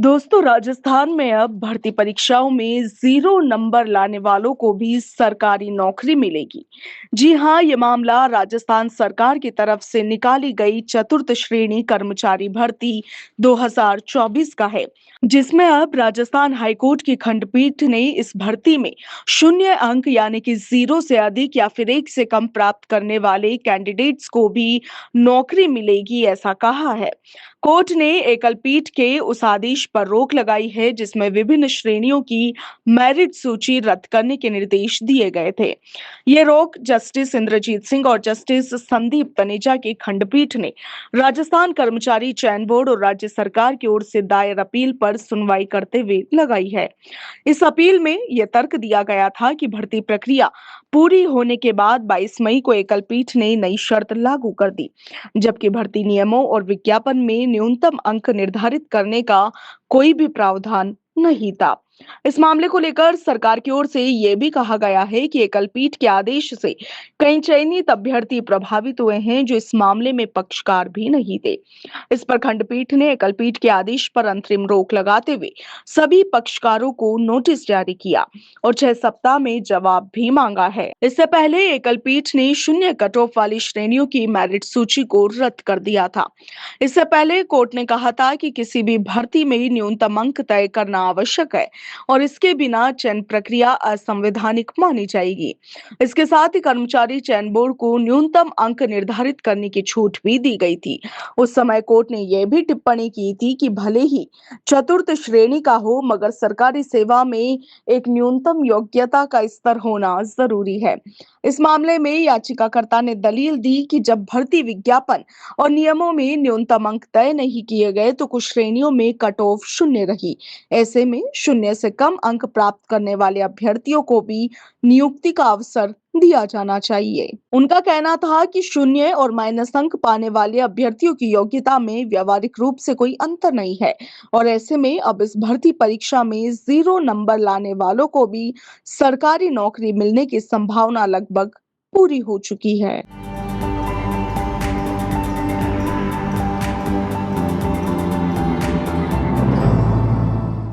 दोस्तों, राजस्थान में अब भर्ती परीक्षाओं में 0 नंबर लाने वालों को भी सरकारी नौकरी मिलेगी। जी हां, ये मामला राजस्थान सरकार की तरफ से निकाली गई चतुर्थ श्रेणी कर्मचारी भर्ती 2024 का है, जिसमें अब राजस्थान हाईकोर्ट की खंडपीठ ने इस भर्ती में शून्य अंक यानी कि 0 से अधिक या फिर 1 से कम प्राप्त करने वाले कैंडिडेट्स को भी नौकरी मिलेगी, ऐसा कहा है। कोर्ट ने एकल पीठ के उस आदेश पर रोक लगाई है जिसमें विभिन्न श्रेणियों की मेरिट सूची रद्द करने के निर्देश दिए गए थे। ये रोक जस्टिस इंद्रजीत सिंह और जस्टिस संदीप तनेजा की खंडपीठ ने राजस्थान कर्मचारी चयन बोर्ड और राज्य सरकार की ओर से दायर अपील पर सुनवाई करते हुए लगाई है। इस अपील में यह तर्क दिया गया था कि भर्ती प्रक्रिया पूरी होने के बाद 22 मई को एकल पीठ ने नई शर्त लागू कर दी, जबकि भर्ती नियमों और विज्ञापन में न्यूनतम अंक निर्धारित करने का कोई भी प्रावधान नहीं था। इस मामले को लेकर सरकार की ओर से यह भी कहा गया है कि एकल पीठ के आदेश से कई चयनित अभ्यर्थी प्रभावित हुए हैं जो इस मामले में पक्षकार भी नहीं थे। इस पर खंडपीठ ने एकल पीठ के आदेश पर अंतरिम रोक लगाते हुए सभी पक्षकारों को नोटिस जारी किया और 6 सप्ताह में जवाब भी मांगा है। इससे पहले एकल पीठ ने शून्य कट ऑफ वाली श्रेणियों की मेरिट सूची को रद्द कर दिया था। इससे पहले कोर्ट ने कहा था कि किसी भी भर्ती में न्यूनतम अंक तय करना आवश्यक है और इसके बिना चयन प्रक्रिया असंवैधानिक मानी जाएगी। इसके साथ ही कर्मचारी चयन बोर्ड को न्यूनतम अंक निर्धारित करने की छूट भी दी गई थी। उस समय कोर्ट ने यह भी टिप्पणी की थी कि भले ही चतुर्थ श्रेणी का हो, मगर सरकारी सेवा में एक न्यूनतम योग्यता का स्तर होना जरूरी है। इस मामले में याचिकाकर्ता ने दलील दी कि जब भर्ती विज्ञापन और नियमों में न्यूनतम अंक तय नहीं किए गए तो कुछ श्रेणियों में कट ऑफ शून्य रही। ऐसे में शून्य से कम अंक प्राप्त करने वाले अभ्यर्थियों को भी नियुक्ति का अवसर दिया जाना चाहिए। उनका कहना था कि शून्य और माइनस अंक पाने वाले अभ्यर्थियों की योग्यता में व्यवहारिक रूप से कोई अंतर नहीं है और ऐसे में अब इस भर्ती परीक्षा में 0 नंबर लाने वालों को भी सरकारी नौकरी मिलने की संभावना लगभग पूरी हो चुकी है।